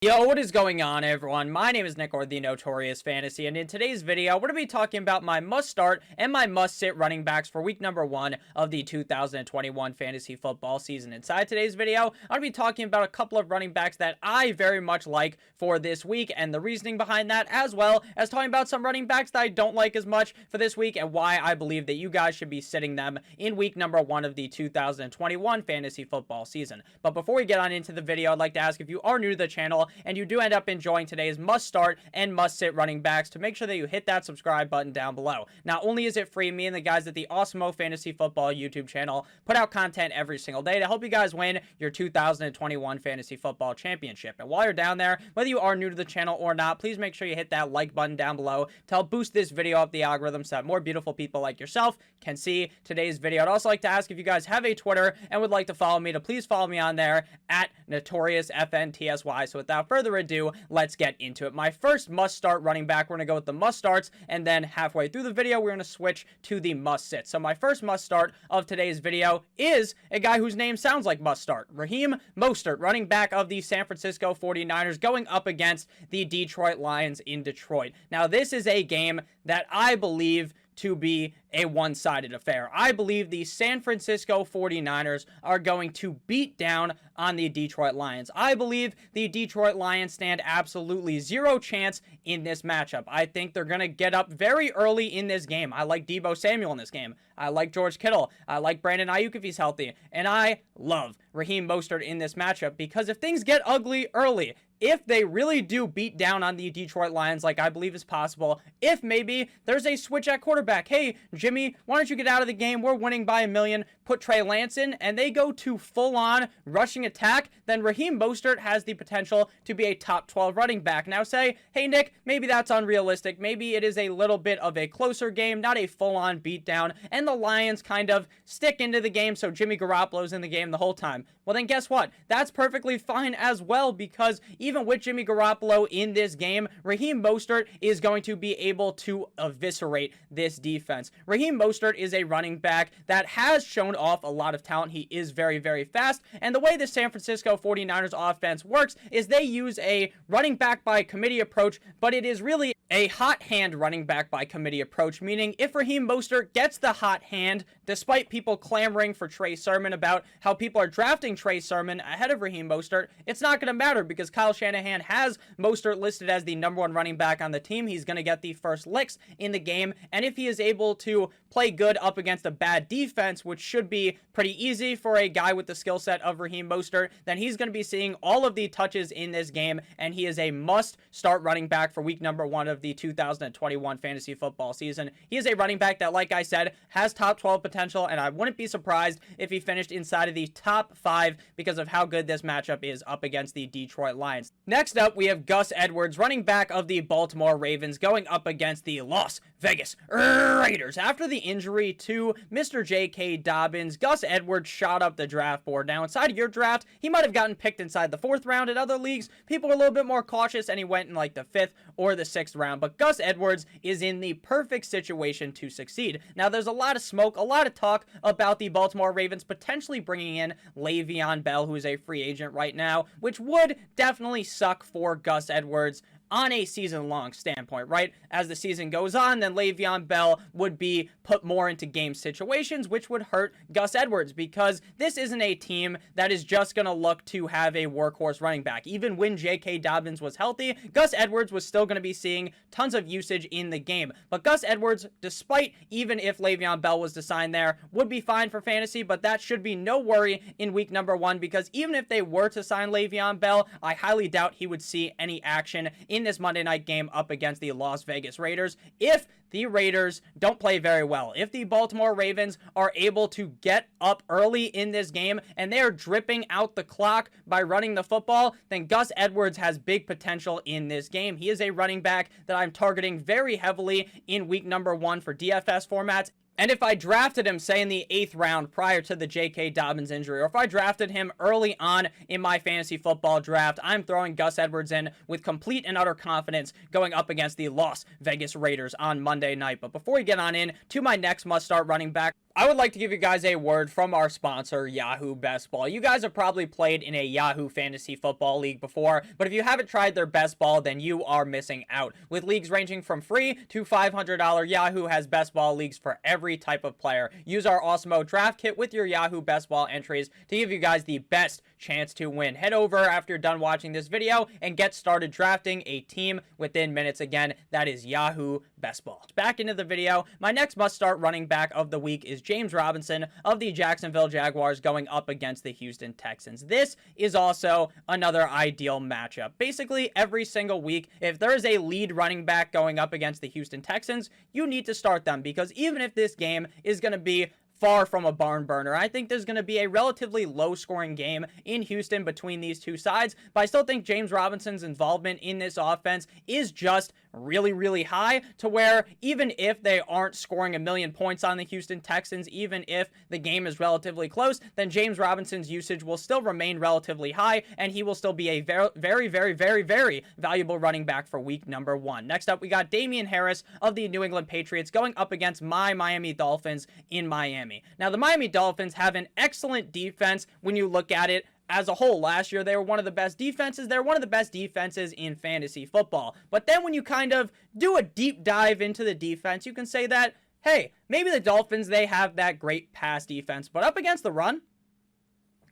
Yo, what is going on, everyone? My name is Nick, or the Notorious Fantasy, and in today's video, we're going to be talking about my must-start and my must-sit running backs for week number 1 of the 2021 fantasy football season. Inside today's video, I'm going to be talking about a couple of running backs that I very much like for this week, and the reasoning behind that, as well as talking about some running backs that I don't like as much for this week, and why I believe that you guys should be sitting them in week number 1 of the 2021 fantasy football season. But before we get on into the video, I'd like to ask if you are new to the channel, and you do end up enjoying today's must-start and must-sit running backs, to make sure that you hit that subscribe button down below. Not only is it free, me and the guys at the Awesemo Fantasy Football YouTube channel put out content every single day to help you guys win your 2021 Fantasy Football Championship. And while you're down there, whether you are new to the channel or not, please make sure you hit that like button down below to help boost this video up the algorithm so that more beautiful people like yourself can see today's video. I'd also like to ask if you guys have a Twitter and would like to follow me, to please follow me on there at NotoriousFNTSY. So without further ado, let's get into it. My first must-start running back, we're going to go with the must-starts, and then halfway through the video, we're going to switch to the must-sit. So my first must-start of today's video is a guy whose name sounds like must-start. Raheem Mostert, running back of the San Francisco 49ers, going up against the Detroit Lions in Detroit. Now, this is a game that I believe to be a one-sided affair. I believe the San Francisco 49ers are going to beat down on the Detroit Lions. I believe the Detroit Lions stand absolutely zero chance in this matchup. I think they're going to get up very early in this game. I like Deebo Samuel in this game. I like George Kittle. I like Brandon Ayuk if he's healthy. And I love Raheem Mostert in this matchup, because if things get ugly early, if they really do beat down on the Detroit Lions, like I believe is possible, if maybe there's a switch at quarterback, hey, Jimmy, why don't you get out of the game? We're winning by 1,000,000. Put Trey Lance in, and they go to full-on rushing attack, then Raheem Mostert has the potential to be a top 12 running back. Now say, hey, Nick, maybe that's unrealistic. Maybe it is a little bit of a closer game, not a full-on beatdown, and the Lions kind of stick into the game, so Jimmy Garoppolo's in the game the whole time. Well, then guess what? That's perfectly fine as well, because even with Jimmy Garoppolo in this game, Raheem Mostert is going to be able to eviscerate this defense. Raheem Mostert is a running back that has shown off a lot of talent. He is very, very fast, and the way the San Francisco 49ers offense works is they use a running back by committee approach, but it is really a hot hand running back by committee approach, meaning if Raheem Mostert gets the hot hand, despite people clamoring for Trey Sermon about how people are drafting Trey Sermon ahead of Raheem Mostert, it's not going to matter, because Kyle Shanahan has Mostert listed as the #1 running back on the team. He's going to get the first licks in the game, and if he is able to play good up against a bad defense, which should be pretty easy for a guy with the skill set of Raheem Mostert, then he's going to be seeing all of the touches in this game, and he is a must-start running back for week number 1 of the 2021 fantasy football season. He is a running back that, like I said, has top 12 potential, and I wouldn't be surprised if he finished inside of the top 5 because of how good this matchup is up against the Detroit Lions. Next up, we have Gus Edwards, running back of the Baltimore Ravens, going up against the Las Vegas Raiders. After the injury to Mr. J.K. Dobbins, Gus Edwards shot up the draft board. Now, inside of your draft, he might have gotten picked inside the 4th round. In other leagues, people are a little bit more cautious, and he went in like the 5th or the 6th round. But Gus Edwards is in the perfect situation to succeed. Now, there's a lot of smoke, a lot of talk about the Baltimore Ravens potentially bringing in Le'Veon Bell, who is a free agent right now, which would definitely suck for Gus Edwards on a season-long standpoint, right? As the season goes on, then Le'Veon Bell would be put more into game situations, which would hurt Gus Edwards, because this isn't a team that is just going to look to have a workhorse running back. Even when J.K. Dobbins was healthy, Gus Edwards was still going to be seeing tons of usage in the game. But Gus Edwards, despite even if Le'Veon Bell was to sign there, would be fine for fantasy, but that should be no worry in week number 1, because even if they were to sign Le'Veon Bell, I highly doubt he would see any action in this Monday night game up against the Las Vegas Raiders. If the Raiders don't play very well, if the Baltimore Ravens are able to get up early in this game and they are dripping out the clock by running the football, then Gus Edwards has big potential in this game. He is a running back that I'm targeting very heavily in week number 1 for DFS formats. And if I drafted him, say, in the 8th round prior to the J.K. Dobbins injury, or if I drafted him early on in my fantasy football draft, I'm throwing Gus Edwards in with complete and utter confidence going up against the Las Vegas Raiders on Monday night. But before we get on in to my next must-start running back, I would like to give you guys a word from our sponsor, Yahoo Best Ball. You guys have probably played in a Yahoo Fantasy Football League before, but if you haven't tried their Best Ball, then you are missing out. With leagues ranging from free to $500, Yahoo has Best Ball leagues for every type of player. Use our Awesemo draft kit with your Yahoo Best Ball entries to give you guys the best chance to win. Head over after you're done watching this video and get started drafting a team within minutes. Again, that is Yahoo Best Ball. Back into the video, my next must-start running back of the week is James Robinson of the Jacksonville Jaguars going up against the Houston Texans. This is also another ideal matchup. Basically, every single week, if there is a lead running back going up against the Houston Texans, you need to start them, because even if this game is going to be far from a barn burner, I think there's going to be a relatively low-scoring game in Houston between these two sides, but I still think James Robinson's involvement in this offense is just really, really high, to where even if they aren't scoring a million points on the Houston Texans, even if the game is relatively close, then James Robinson's usage will still remain relatively high, and he will still be a very valuable running back for week number 1. Next up, we got Damian Harris of the New England Patriots going up against my Miami Dolphins in Miami. Now, the Miami Dolphins have an excellent defense when you look at it as a whole. Last year, they were one of the best defenses. They're one of the best defenses in fantasy football. But then when you kind of do a deep dive into the defense, you can say that, hey, maybe the Dolphins, they have that great pass defense, but up against the run,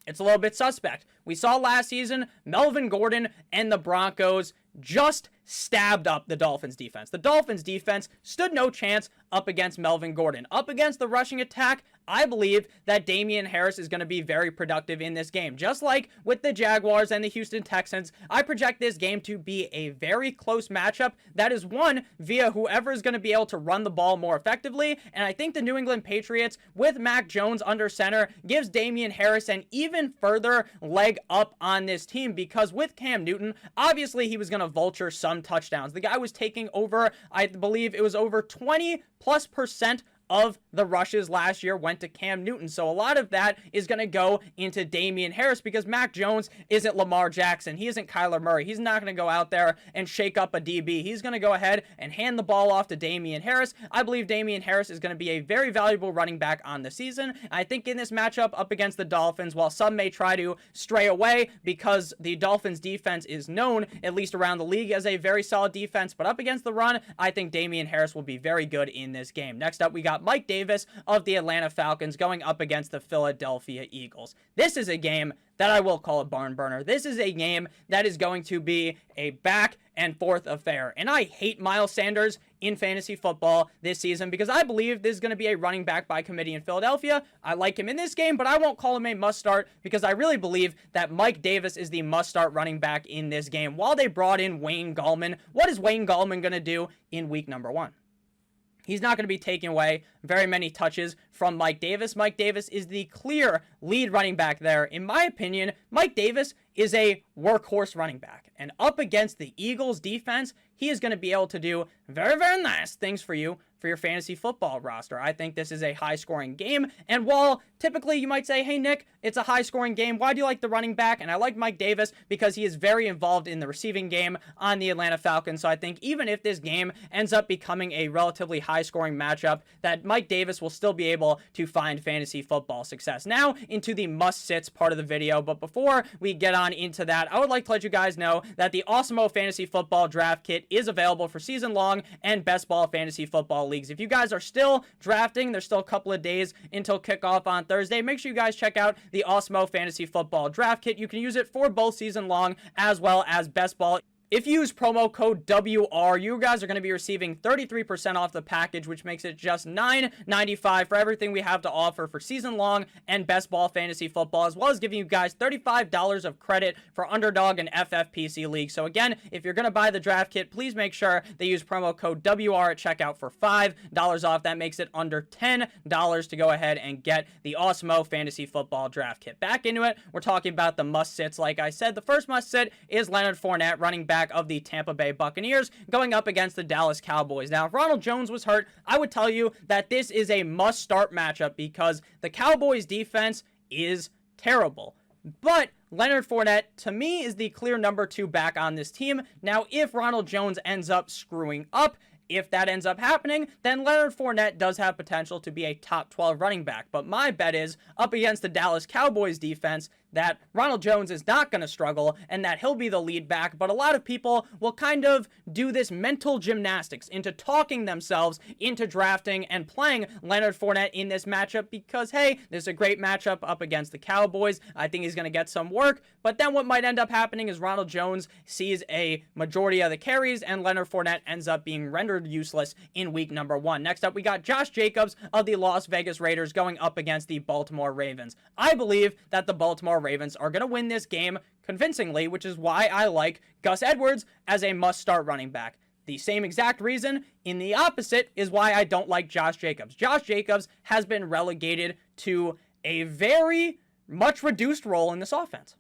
it's a little bit suspect. We saw last season, Melvin Gordon and the Broncos just stabbed up the Dolphins defense. The Dolphins defense stood no chance up against Melvin Gordon. Up against the rushing attack, I believe that Damian Harris is going to be very productive in this game. Just like with the Jaguars and the Houston Texans, I project this game to be a very close matchup that is won via whoever is going to be able to run the ball more effectively. And I think the New England Patriots, with Mac Jones under center, gives Damian Harris an even further leg up on this team, because with Cam Newton, obviously he was going to vulture some touchdowns. The guy was taking over, I believe it was over 20+% of the rushes last year went to Cam Newton. So a lot of that is going to go into Damian Harris, because Mac Jones isn't Lamar Jackson. He isn't Kyler Murray. He's not going to go out there and shake up a DB. He's going to go ahead and hand the ball off to Damian Harris. I believe Damian Harris is going to be a very valuable running back on the season. I think in this matchup up against the Dolphins, while some may try to stray away because the Dolphins defense is known, at least around the league, as a very solid defense, but up against the run, I think Damian Harris will be very good in this game. Next up, we got Mike Davis of the Atlanta Falcons going up against the Philadelphia Eagles. This is a game that I will call a barn burner. This is a game that is going to be a back and forth affair. And I hate Miles Sanders in fantasy football this season, because I believe this is going to be a running back by committee in Philadelphia. I like him in this game, but I won't call him a must start, because I really believe that Mike Davis is the must start running back in this game. While they brought in Wayne Gallman, what is Wayne Gallman going to do in week number 1? He's not going to be taking away very many touches from Mike Davis. Mike Davis is the clear lead running back there. In my opinion, Mike Davis is a workhorse running back. And up against the Eagles defense, he is going to be able to do very nice things for you for your fantasy football roster. I think this is a high-scoring game. And while typically you might say, hey, Nick, it's a high-scoring game, why do you like the running back? And I like Mike Davis because he is very involved in the receiving game on the Atlanta Falcons. So I think even if this game ends up becoming a relatively high-scoring matchup, that Mike Davis will still be able to find fantasy football success. Now into the must-sits part of the video. But before we get on into that, I would like to let you guys know that the Awesemo Fantasy Football Draft Kit is available for season-long and best ball fantasy football leagues. If you guys are still drafting, there's still a couple of days until kickoff on Thursday. Make sure you guys check out the Awesemo Fantasy Football Draft Kit. You can use it for both season long as well as best ball. If you use promo code WR, you guys are going to be receiving 33% off the package, which makes it just $9.95 for everything we have to offer for season-long and best ball fantasy football, as well as giving you guys $35 of credit for Underdog and FFPC League. So again, if you're going to buy the draft kit, please make sure they use promo code WR at checkout for $5 off. That makes it under $10 to go ahead and get the Awesemo Fantasy Football Draft Kit. Back into it, we're talking about the must-sits. Like I said, the first must-sit is Leonard Fournette, running back of the Tampa Bay Buccaneers, going up against the Dallas Cowboys. Now, if Ronald Jones was hurt, I would tell you that this is a must-start matchup, because the Cowboys defense is terrible. But Leonard Fournette, to me, is the clear number 2 back on this team. Now, if Ronald Jones ends up screwing up, If that ends up happening, then Leonard Fournette does have potential to be a top 12 running back. But my bet is up against the Dallas Cowboys defense that Ronald Jones is not going to struggle and that he'll be the lead back. But a lot of people will kind of do this mental gymnastics into talking themselves into drafting and playing Leonard Fournette in this matchup because, hey, this is a great matchup up against the Cowboys. I think he's going to get some work. But then what might end up happening is Ronald Jones sees a majority of the carries and Leonard Fournette ends up being rendered useless in week number 1. Next up, we got Josh Jacobs of the Las Vegas Raiders going up against the Baltimore Ravens. I believe that the Baltimore Ravens are going to win this game convincingly, which is why I like Gus Edwards as a must-start running back. The same exact reason in the opposite is why I don't like Josh Jacobs. Josh Jacobs has been relegated to a very much reduced role in this offense.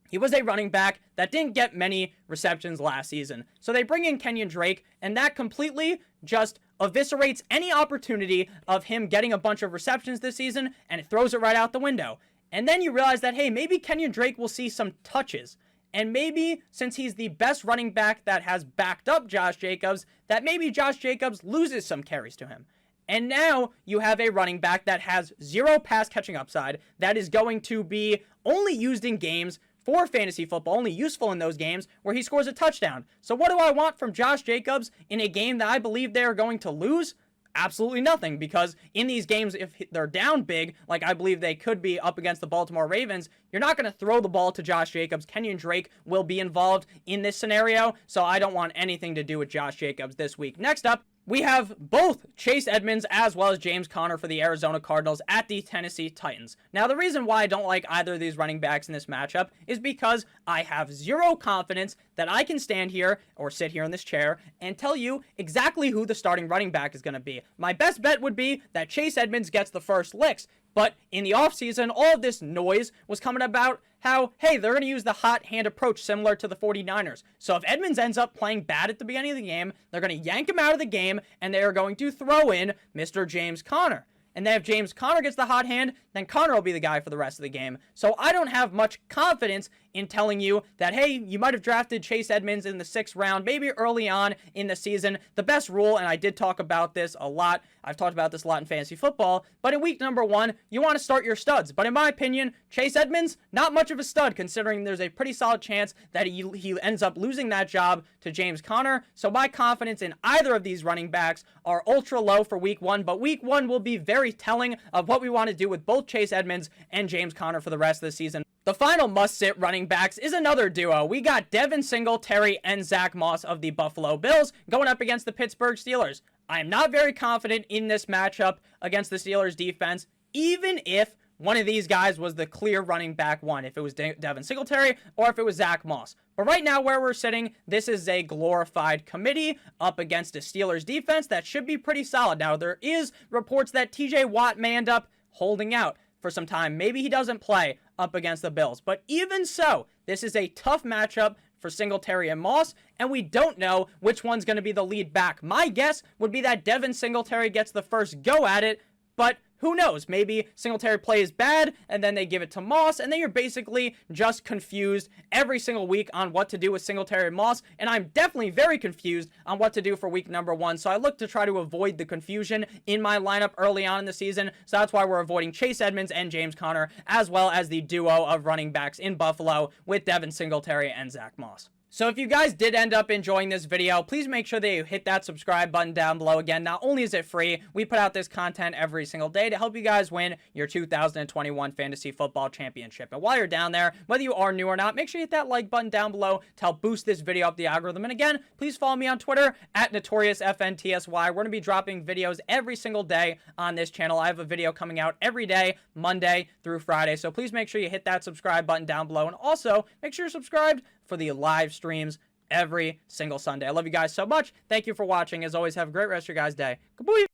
He was a running back that didn't get many receptions last season. So they bring in Kenyon Drake, and that completely just eviscerates any opportunity of him getting a bunch of receptions this season, and it throws it right out the window. And then you realize that, hey, maybe Kenyon Drake will see some touches. And maybe, since he's the best running back that has backed up Josh Jacobs, that maybe Josh Jacobs loses some carries to him. And now you have a running back that has zero pass catching upside, that is going to be only used in games for fantasy football, only useful in those games where he scores a touchdown. So what do I want from Josh Jacobs in a game that I believe they are going to lose? Absolutely nothing, because in these games, if they're down big, like I believe they could be up against the Baltimore Ravens, you're not going to throw the ball to Josh Jacobs. Kenyon Drake will be involved in this scenario, so I don't want anything to do with Josh Jacobs this week. Next up, we have both Chase Edmonds as well as James Conner for the Arizona Cardinals at the Tennessee Titans. Now, the reason why I don't like either of these running backs in this matchup is because I have zero confidence that I can stand here or sit here in this chair and tell you exactly who the starting running back is going to be. My best bet would be that Chase Edmonds gets the first licks. But in the offseason, all of this noise was coming about how, hey, they're going to use the hot hand approach similar to the 49ers. So if Edmonds ends up playing bad at the beginning of the game, they're going to yank him out of the game, and they are going to throw in Mr. James Conner. And then if James Conner gets the hot hand, then Conner will be the guy for the rest of the game. So I don't have much confidence in telling you that, hey, you might have drafted Chase Edmonds in the 6th round, maybe early on in the season. The best rule, and I did talk about this a lot, I've talked about this a lot in fantasy football, but in week number 1, you want to start your studs. But in my opinion, Chase Edmonds, not much of a stud, considering there's a pretty solid chance that he ends up losing that job to James Conner. So my confidence in either of these running backs are ultra low for week 1, but week 1 will be very telling of what we want to do with both Chase Edmonds and James Conner for the rest of the season. The final must-sit running backs is another duo. We got Devin Singletary and Zach Moss of the Buffalo Bills going up against the Pittsburgh Steelers. I am not very confident in this matchup against the Steelers defense, even if one of these guys was the clear running back one, if it was Devin Singletary or if it was Zach Moss. But right now where we're sitting, this is a glorified committee up against a Steelers defense that should be pretty solid. Now, there is reports that TJ Watt may end up holding out for some time. Maybe he doesn't play up against the Bills. But even so, this is a tough matchup for Singletary and Moss, and we don't know which one's going to be the lead back. My guess would be that Devin Singletary gets the first go at it, but who knows? Maybe Singletary plays bad, and then they give it to Moss, and then you're basically just confused every single week on what to do with Singletary and Moss, and I'm definitely very confused on what to do for week number 1, so I look to try to avoid the confusion in my lineup early on in the season, so that's why we're avoiding Chase Edmonds and James Conner, as well as the duo of running backs in Buffalo with Devin Singletary and Zach Moss. So if you guys did end up enjoying this video, please make sure that you hit that subscribe button down below. Again, not only is it free, we put out this content every single day to help you guys win your 2021 Fantasy Football Championship. And while you're down there, whether you are new or not, make sure you hit that like button down below to help boost this video up the algorithm. And again, please follow me on Twitter at NotoriousFNTSY. We're going to be dropping videos every single day on this channel. I have a video coming out every day, Monday through Friday. So please make sure you hit that subscribe button down below. And also, make sure you're subscribed for the live streams every single Sunday. I love you guys so much. Thank you for watching. As always, have a great rest of your guys' day. Goodbye.